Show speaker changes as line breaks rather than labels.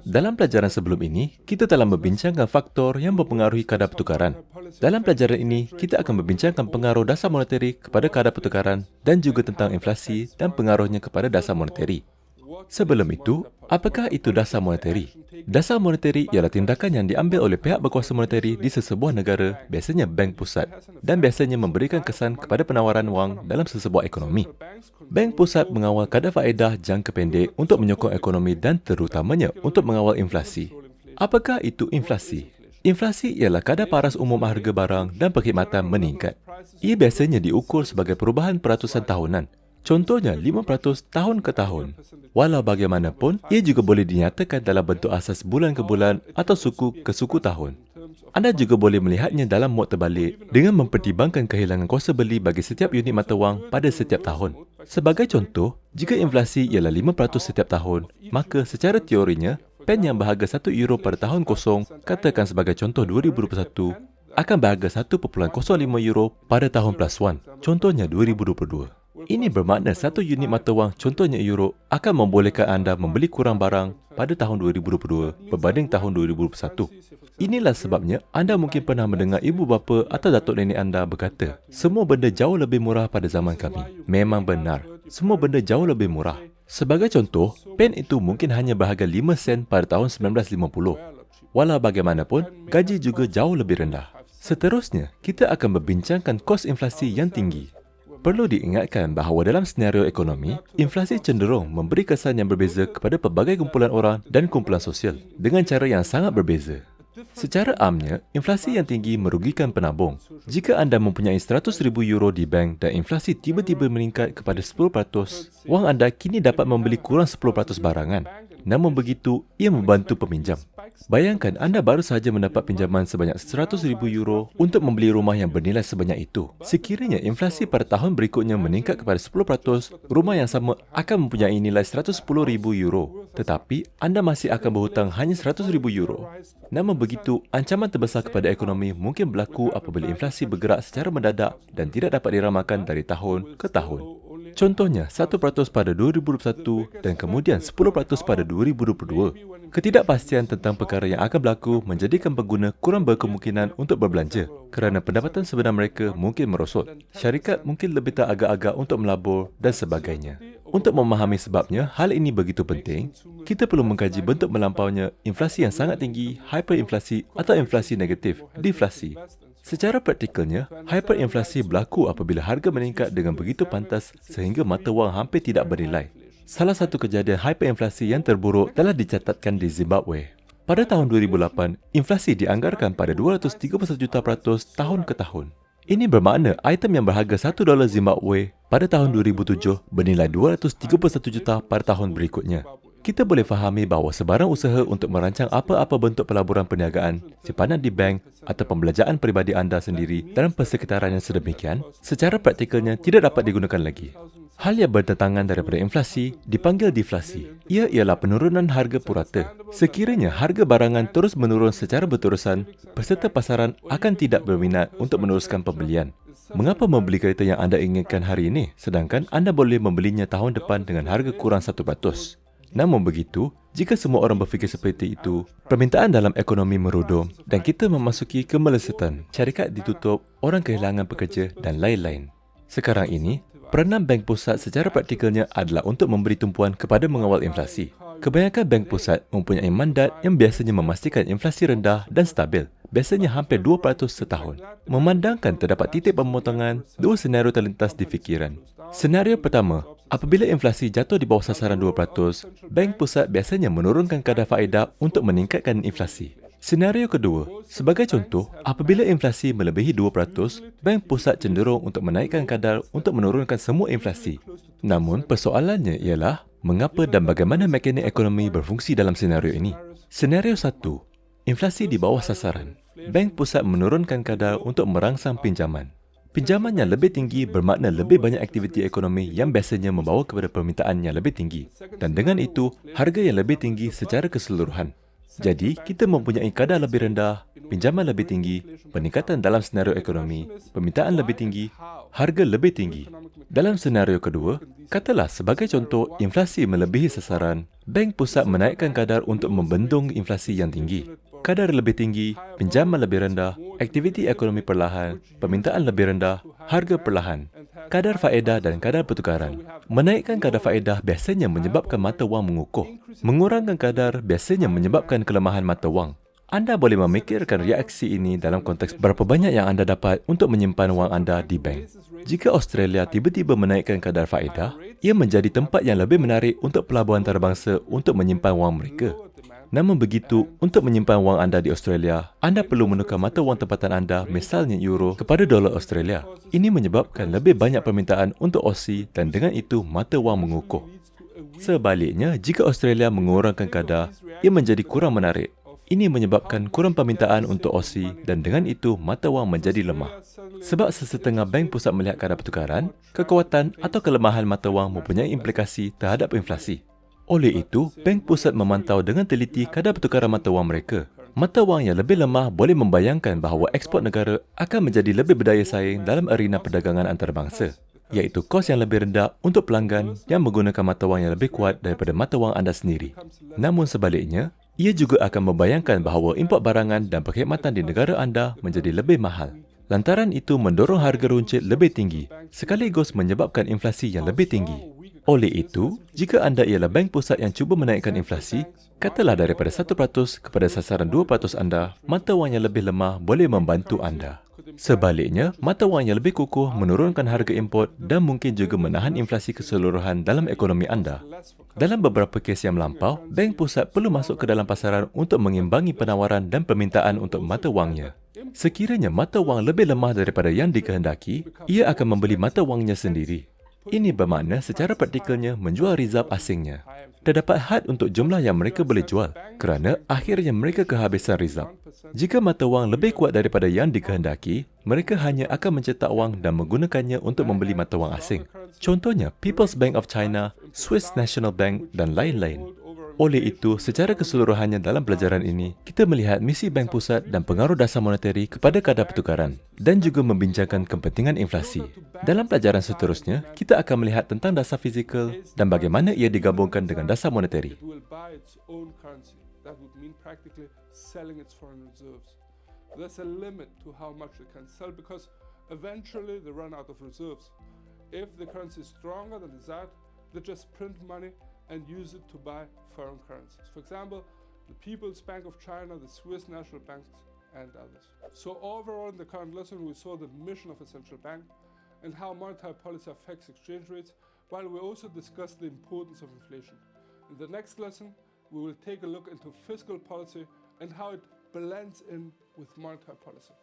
Dalam pelajaran sebelum ini, kita telah membincangkan faktor yang mempengaruhi kadar pertukaran. Dalam pelajaran ini, kita akan membincangkan pengaruh dasar moneteri kepada kadar pertukaran dan juga tentang inflasi dan pengaruhnya kepada dasar moneteri. Sebelum itu, apakah itu dasar moneteri? Dasar moneteri ialah tindakan yang diambil oleh pihak berkuasa moneteri di sesebuah negara, biasanya bank pusat, dan biasanya memberikan kesan kepada penawaran wang dalam sesebuah ekonomi. Bank pusat mengawal kadar faedah jangka pendek untuk menyokong ekonomi dan terutamanya untuk mengawal inflasi. Apakah itu inflasi? Inflasi ialah kadar paras umum harga barang dan perkhidmatan meningkat. Ia biasanya diukur sebagai perubahan peratusan tahunan. Contohnya 5% tahun ke tahun. Walau bagaimanapun, ia juga boleh dinyatakan dalam bentuk asas bulan ke bulan atau suku ke suku tahun. Anda juga boleh melihatnya dalam mod terbalik dengan mempertimbangkan kehilangan kuasa beli bagi setiap unit mata wang pada setiap tahun. Sebagai contoh, jika inflasi ialah 5% setiap tahun, maka secara teorinya, pen yang berharga €1 pada tahun kosong, katakan sebagai contoh 2021, akan berharga €1.05 pada tahun +1, contohnya 2022. Ini bermakna satu unit mata wang, contohnya euro, akan membolehkan anda membeli kurang barang pada tahun 2022 berbanding tahun 2021. Inilah sebabnya anda mungkin pernah mendengar ibu bapa atau datuk nenek anda berkata, semua benda jauh lebih murah pada zaman kami. Memang benar, semua benda jauh lebih murah. Sebagai contoh, pen itu mungkin hanya berharga 5 sen pada tahun 1950. Walau bagaimanapun, gaji juga jauh lebih rendah. Seterusnya, kita akan membincangkan kos inflasi yang tinggi. Perlu diingatkan bahawa dalam senario ekonomi, inflasi cenderung memberi kesan yang berbeza kepada pelbagai kumpulan orang dan kumpulan sosial dengan cara yang sangat berbeza. Secara amnya, inflasi yang tinggi merugikan penabung. Jika anda mempunyai €100,000 di bank dan inflasi tiba-tiba meningkat kepada 10%, wang anda kini dapat membeli kurang 10% barangan. Namun begitu, ia membantu peminjam. Bayangkan anda baru sahaja mendapat pinjaman sebanyak €100,000 untuk membeli rumah yang bernilai sebanyak itu. Sekiranya inflasi pada tahun berikutnya meningkat kepada 10%, rumah yang sama akan mempunyai nilai €110,000. Tetapi, anda masih akan berhutang hanya €100,000. Namun begitu, ancaman terbesar kepada ekonomi mungkin berlaku apabila inflasi bergerak secara mendadak dan tidak dapat diramalkan dari tahun ke tahun. Contohnya, 1% pada 2021 dan kemudian 10% pada 2022. Ketidakpastian tentang perkara yang akan berlaku menjadikan pengguna kurang berkemungkinan untuk berbelanja kerana pendapatan sebenar mereka mungkin merosot. Syarikat mungkin lebih tak agak-agak untuk melabur dan sebagainya. Untuk memahami sebabnya hal ini begitu penting, kita perlu mengkaji bentuk melampaunya inflasi yang sangat tinggi, hyperinflasi atau inflasi negatif, deflasi. Secara praktikalnya, hyperinflasi berlaku apabila harga meningkat dengan begitu pantas sehingga mata wang hampir tidak bernilai. Salah satu kejadian hyperinflasi yang terburuk telah dicatatkan di Zimbabwe. Pada tahun 2008, inflasi dianggarkan pada 231 juta peratus tahun ke tahun. Ini bermakna item yang berharga $1 Zimbabwe pada tahun 2007 bernilai 231 juta pada tahun berikutnya. Kita boleh fahami bahawa sebarang usaha untuk merancang apa-apa bentuk pelaburan perniagaan, simpanan di bank atau pembelanjaan peribadi anda sendiri dalam persekitaran yang sedemikian, secara praktikalnya tidak dapat digunakan lagi. Hal yang bertentangan daripada inflasi dipanggil deflasi. Ia ialah penurunan harga purata. Sekiranya harga barangan terus menurun secara berterusan, peserta pasaran akan tidak berminat untuk meneruskan pembelian. Mengapa membeli kereta yang anda inginkan hari ini, sedangkan anda boleh membelinya tahun depan dengan harga kurang 1%? Namun begitu, jika semua orang berfikir seperti itu, permintaan dalam ekonomi merudum dan kita memasuki kemelesetan, syarikat ditutup, orang kehilangan pekerja dan lain-lain. Sekarang ini, peranan bank pusat secara praktikalnya adalah untuk memberi tumpuan kepada mengawal inflasi. Kebanyakan bank pusat mempunyai mandat yang biasanya memastikan inflasi rendah dan stabil, biasanya hampir 2% setahun. Memandangkan terdapat titik pemotongan, dua senario terlintas di fikiran. Senario pertama, apabila inflasi jatuh di bawah sasaran 2%, bank pusat biasanya menurunkan kadar faedah untuk meningkatkan inflasi. Senario kedua, sebagai contoh, apabila inflasi melebihi 2%, bank pusat cenderung untuk menaikkan kadar untuk menurunkan semua inflasi. Namun, persoalannya ialah mengapa dan bagaimana mekanik ekonomi berfungsi dalam senario ini. Senario 1, inflasi di bawah sasaran. Bank pusat menurunkan kadar untuk merangsang pinjaman. Pinjaman yang lebih tinggi bermakna lebih banyak aktiviti ekonomi yang biasanya membawa kepada permintaan yang lebih tinggi. Dan dengan itu, harga yang lebih tinggi secara keseluruhan. Jadi, kita mempunyai kadar lebih rendah, pinjaman lebih tinggi, peningkatan dalam senario ekonomi, permintaan lebih tinggi, harga lebih tinggi. Dalam senario kedua, katalah sebagai contoh inflasi melebihi sasaran, Bank Pusat menaikkan kadar untuk membendung inflasi yang tinggi. Kadar lebih tinggi, pinjaman lebih rendah, aktiviti ekonomi perlahan, permintaan lebih rendah, harga perlahan. Kadar faedah dan kadar pertukaran. Menaikkan kadar faedah biasanya menyebabkan mata wang mengukuh. Mengurangkan kadar biasanya menyebabkan kelemahan mata wang. Anda boleh memikirkan reaksi ini dalam konteks berapa banyak yang anda dapat untuk menyimpan wang anda di bank. Jika Australia tiba-tiba menaikkan kadar faedah, ia menjadi tempat yang lebih menarik untuk pelabuhan antarabangsa untuk menyimpan wang mereka. Namun begitu, untuk menyimpan wang anda di Australia, anda perlu menukar mata wang tempatan anda, misalnya euro, kepada dolar Australia. Ini menyebabkan lebih banyak permintaan untuk Aussie dan dengan itu mata wang mengukuh. Sebaliknya, jika Australia mengurangkan kadar, ia menjadi kurang menarik. Ini menyebabkan kurang permintaan untuk Aussie dan dengan itu mata wang menjadi lemah. Sebab sesetengah bank pusat melihat kadar pertukaran, kekuatan atau kelemahan mata wang mempunyai implikasi terhadap inflasi. Oleh itu, Bank Pusat memantau dengan teliti kadar pertukaran mata wang mereka. Mata wang yang lebih lemah boleh membayangkan bahawa ekspor negara akan menjadi lebih berdaya saing dalam arena perdagangan antarabangsa, iaitu kos yang lebih rendah untuk pelanggan yang menggunakan mata wang yang lebih kuat daripada mata wang anda sendiri. Namun sebaliknya, ia juga akan membayangkan bahawa import barangan dan perkhidmatan di negara anda menjadi lebih mahal. Lantaran itu mendorong harga runcit lebih tinggi, sekaligus menyebabkan inflasi yang lebih tinggi. Oleh itu, jika anda ialah bank pusat yang cuba menaikkan inflasi, katalah daripada 1% kepada sasaran 2% anda, mata wang yang lebih lemah boleh membantu anda. Sebaliknya, mata wang yang lebih kukuh menurunkan harga import dan mungkin juga menahan inflasi keseluruhan dalam ekonomi anda. Dalam beberapa kes yang melampau, bank pusat perlu masuk ke dalam pasaran untuk mengimbangi penawaran dan permintaan untuk mata wangnya. Sekiranya mata wang lebih lemah daripada yang dikehendaki, ia akan membeli mata wangnya sendiri. Ini bermakna secara praktikalnya menjual rizab asingnya. Terdapat had untuk jumlah yang mereka boleh jual kerana akhirnya mereka kehabisan rizab. Jika mata wang lebih kuat daripada yang dikehendaki, mereka hanya akan mencetak wang dan menggunakannya untuk membeli mata wang asing. Contohnya, People's Bank of China, Swiss National Bank dan lain-lain. Oleh itu, secara keseluruhannya dalam pelajaran ini, kita melihat misi bank pusat dan pengaruh dasar moneteri kepada kadar pertukaran dan juga membincangkan kepentingan inflasi. Dalam pelajaran seterusnya, kita akan melihat tentang dasar fizikal dan bagaimana ia digabungkan dengan dasar moneteri.
There's a limit to how much it can sell because eventually they run out of reserves. If the currency is stronger than desired, they just print money and use it to buy foreign currencies. For example, the People's Bank of China, the Swiss National Bank, and others. So overall, in the current lesson, we saw the mission of a central bank and how monetary policy affects exchange rates, while we also discussed the importance of inflation. In the next lesson, we will take a look into fiscal policy and how it blends in with monetary policy.